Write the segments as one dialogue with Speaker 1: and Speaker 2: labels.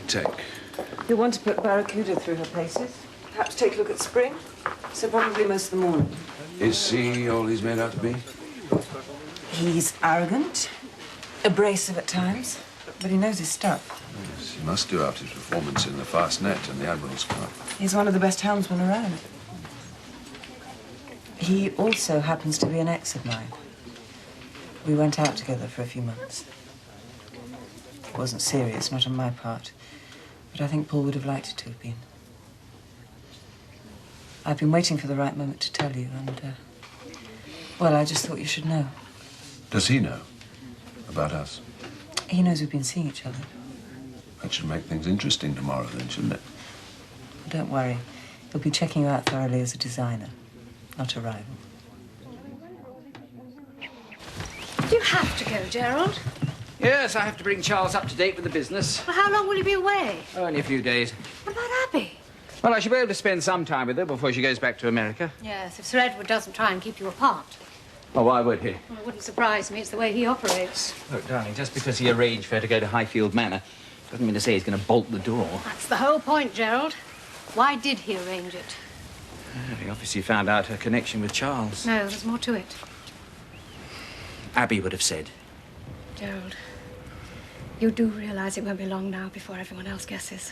Speaker 1: take?
Speaker 2: You'll want to put Barracuda through her paces. Perhaps take a look at Spring. So probably most of the morning.
Speaker 1: Is he all he's made out to be?
Speaker 2: He's arrogant, abrasive at times, but he knows his stuff.
Speaker 1: Yes, he must do after his performance in the Fast Net and the Admiral's Club.
Speaker 2: He's one of the best helmsmen around. He also happens to be an ex of mine. We went out together for a few months. It wasn't serious, not on my part, but I think Paul would have liked it to have been. I've been waiting for the right moment to tell you, and, well, I just thought you should know.
Speaker 1: Does he know about us?
Speaker 2: He knows we've been seeing each other.
Speaker 1: That should make things interesting tomorrow, then, shouldn't it?
Speaker 2: Don't worry. He'll be checking you out thoroughly as a designer, not a rival.
Speaker 3: Do you have to go, Gerald?
Speaker 4: Yes, I have to bring Charles up to date with the business.
Speaker 3: Well, how long will you be away?
Speaker 4: Only a few days.
Speaker 3: What about Abby?
Speaker 4: Well, I should be able to spend some time with her before she goes back to America.
Speaker 3: Yes, if Sir Edward doesn't try and keep you apart.
Speaker 4: Well, why would he?
Speaker 3: Well, it wouldn't surprise me. It's the way he operates.
Speaker 4: Look, darling, just because he arranged for her to go to Highfield Manor doesn't mean to say he's going to bolt the door.
Speaker 3: That's the whole point, Gerald. Why did he arrange it?
Speaker 4: Well, he obviously found out her connection with Charles.
Speaker 3: No, there's more to it.
Speaker 4: Abby would have said.
Speaker 3: Gerald, you do realize it won't be long now before everyone else guesses.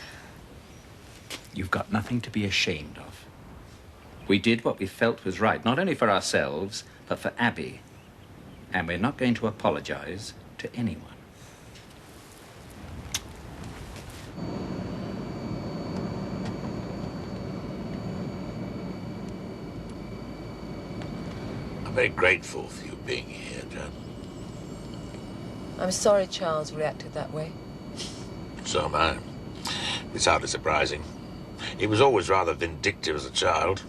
Speaker 4: You've got nothing to be ashamed of. We did what we felt was right, not only for ourselves, but for Abby. And we're not going to apologize to anyone.
Speaker 5: I'm very grateful for you being here, Joan.
Speaker 6: I'm sorry Charles reacted that way.
Speaker 5: So am I. It's hardly surprising. He was always rather vindictive as a child.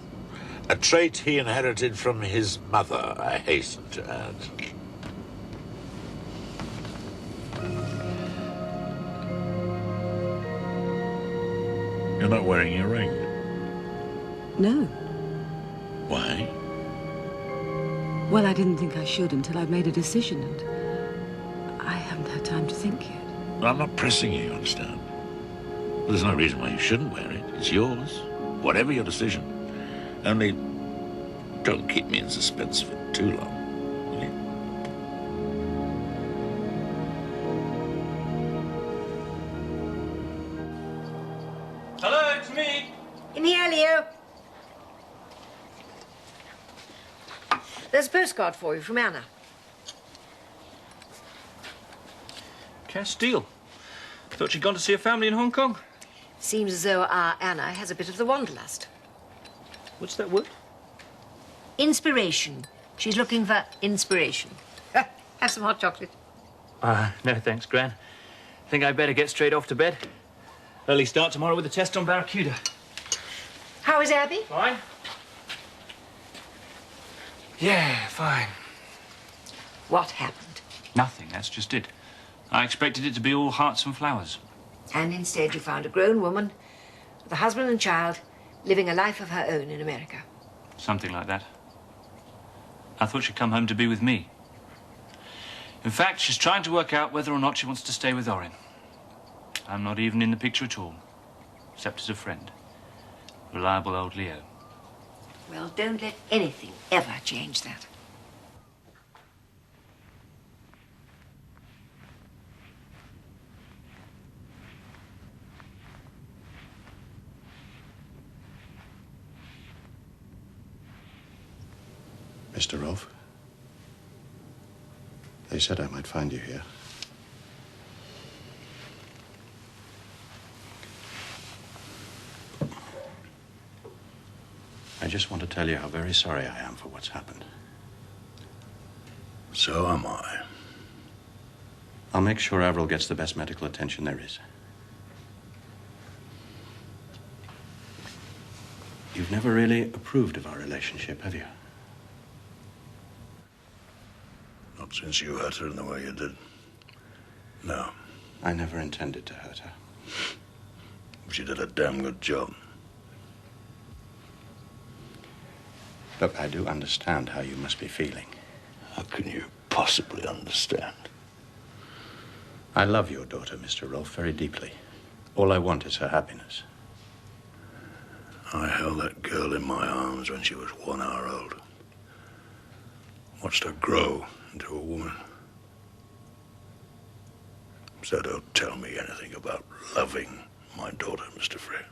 Speaker 5: A trait he inherited from his mother, I hasten to add. You're not wearing your ring?
Speaker 7: No.
Speaker 5: Why?
Speaker 7: Well, I didn't think I should until I'd made a decision, and I haven't had time to think yet.
Speaker 5: Well, I'm not pressing you understand? There's no reason why you shouldn't wear it. It's yours. Whatever your decision. Only, don't keep me in suspense for too long, will you?
Speaker 8: Hello, it's me.
Speaker 9: In here, Leo. There's a postcard for you from Anna.
Speaker 8: Castile. Thought she'd gone to see her family in Hong Kong.
Speaker 9: Seems as though our Anna has a bit of the wanderlust.
Speaker 8: What's that word?
Speaker 9: Inspiration. She's looking for inspiration. Have some hot chocolate.
Speaker 8: No thanks, Gran. Think I'd better get straight off to bed. Early start tomorrow with a test on Barracuda.
Speaker 9: How is Abby?
Speaker 8: Fine. Yeah, fine.
Speaker 9: What happened?
Speaker 8: Nothing, that's just it. I expected it to be all hearts and flowers.
Speaker 9: And instead you found a grown woman with a husband and child living a life of her own in America.
Speaker 8: Something like that. I thought she'd come home to be with me. In fact, she's trying to work out whether or not she wants to stay with Orin. I'm not even in the picture at all, except as a friend. Reliable old Leo.
Speaker 9: Well, don't let anything ever change that.
Speaker 10: Mr. Rolfe, they said I might find you here. I just want to tell you how very sorry I am for what's happened.
Speaker 5: So am I.
Speaker 10: I'll make sure Avril gets the best medical attention there is. You've never really approved of our relationship, have you?
Speaker 5: Not since you hurt her in the way you did. No.
Speaker 10: I never intended to hurt her.
Speaker 5: She did a damn good job.
Speaker 10: Look, I do understand how you must be feeling.
Speaker 5: How can you possibly understand?
Speaker 10: I love your daughter, Mr. Rolfe, very deeply. All I want is her happiness.
Speaker 11: I held that girl in my arms when she was 1 hour old. Watched her grow into a woman. So don't tell me anything about loving my daughter, Mr. Frey.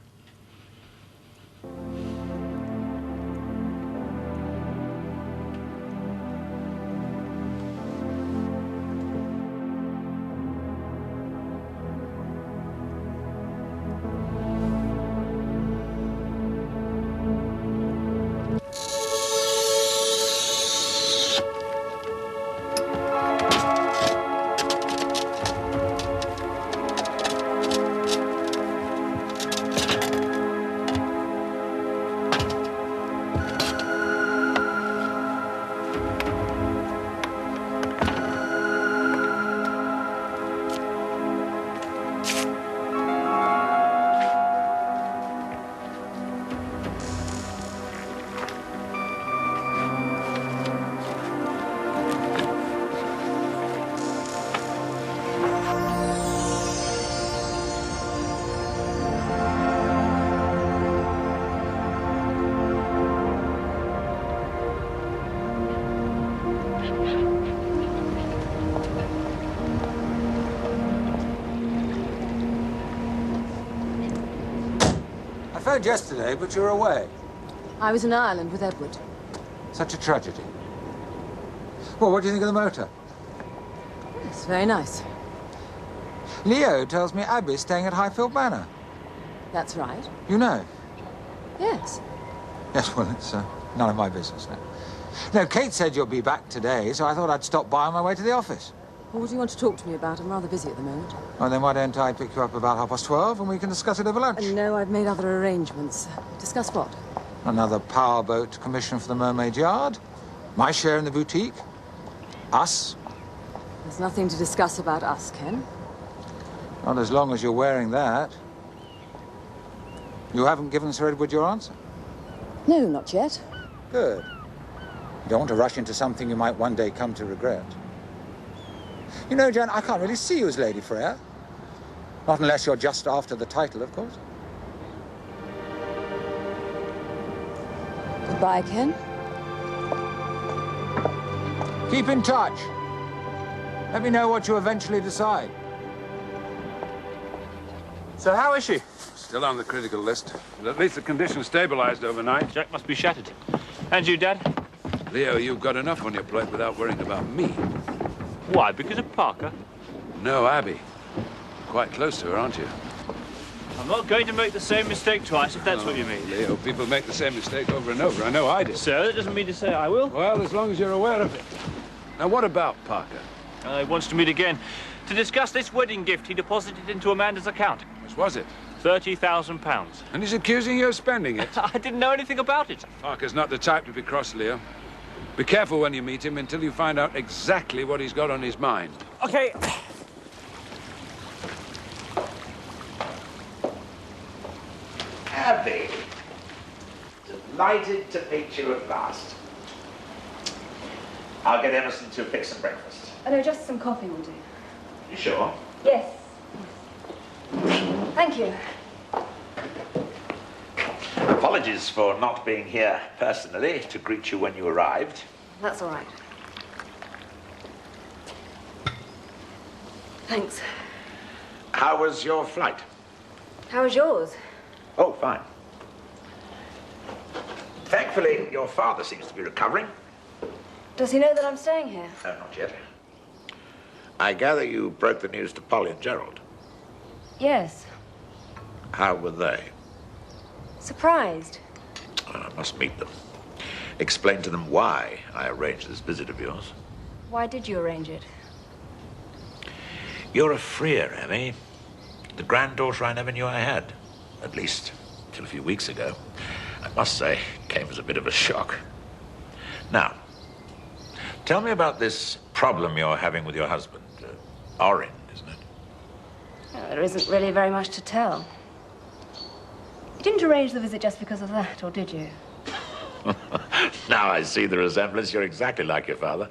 Speaker 12: I phoned yesterday, but you were away.
Speaker 7: I was in Ireland with Edward.
Speaker 12: Such a tragedy. Well, what do you think of the motor?
Speaker 7: It's very nice.
Speaker 12: Leo tells me Abby's staying at Highfield Manor.
Speaker 7: That's right.
Speaker 12: You know?
Speaker 7: Yes.
Speaker 12: Yes, well, it's none of my business now. No, Kate said you'll be back today, so I thought I'd stop by on my way to the office.
Speaker 7: Well, what do you want to talk to me about? I'm rather busy at the moment.
Speaker 12: Well, then why don't I pick you up about 12:30 and we can discuss it over lunch?
Speaker 7: No, I've made other arrangements. Discuss what?
Speaker 12: Another powerboat commission for the Mermaid Yard. My share in the boutique. Us.
Speaker 7: There's nothing to discuss about us, Ken.
Speaker 12: Not as long as you're wearing that. You haven't given Sir Edward your answer?
Speaker 7: No, not yet.
Speaker 12: Good. You don't want to rush into something you might one day come to regret. You know, Jan, I can't really see you as Lady Freya. Not unless you're just after the title, of course.
Speaker 7: Goodbye, Ken.
Speaker 12: Keep in touch. Let me know what you eventually decide.
Speaker 1: So how is she? Still on the critical list. But at least the condition stabilized overnight.
Speaker 8: Jack must be shattered. And you, Dad?
Speaker 1: Leo, you've got enough on your plate without worrying about me.
Speaker 8: Why, because of Parker?
Speaker 1: No, Abby. Quite close to her, aren't you?
Speaker 8: I'm not going to make the same mistake twice, if that's what you mean.
Speaker 1: Leo, people make the same mistake over and over. I know I did.
Speaker 8: Sir, that doesn't mean to say I will.
Speaker 1: Well, as long as you're aware of it. Now, what about Parker?
Speaker 8: He wants to meet again to discuss this wedding gift he deposited into Amanda's account.
Speaker 1: How much was it?
Speaker 8: £30,000.
Speaker 1: And he's accusing you of spending it.
Speaker 8: I didn't know anything about it.
Speaker 1: Parker's not the type to be cross, Leo. Be careful when you meet him until you find out exactly what he's got on his mind.
Speaker 8: Okay.
Speaker 13: Abby, delighted to meet you at last. I'll get Emerson to fix some breakfast.
Speaker 3: Oh, no, just some coffee will do.
Speaker 13: You sure?
Speaker 3: Yes. Thank you.
Speaker 13: Apologies for not being here personally to greet you when you arrived.
Speaker 3: That's all right. Thanks.
Speaker 13: How was your flight?
Speaker 3: How was yours?
Speaker 13: Oh, fine. Thankfully, your father seems to be recovering.
Speaker 3: Does he know that I'm staying here?
Speaker 13: No, not yet. I gather you broke the news to Polly and Gerald.
Speaker 3: Yes.
Speaker 13: How were they?
Speaker 3: Surprised.
Speaker 13: I must meet them. Explain to them why I arranged this visit of yours.
Speaker 3: Why did you arrange it?
Speaker 13: You're a freer, Emmy. The granddaughter I never knew I had. At least, till a few weeks ago. I must say, it came as a bit of a shock. Now, tell me about this problem you're having with your husband. Orin, isn't it?
Speaker 3: Well, there isn't really very much to tell. You didn't arrange the visit just because of that, or did you?
Speaker 13: Now I see the resemblance. You're exactly like your father.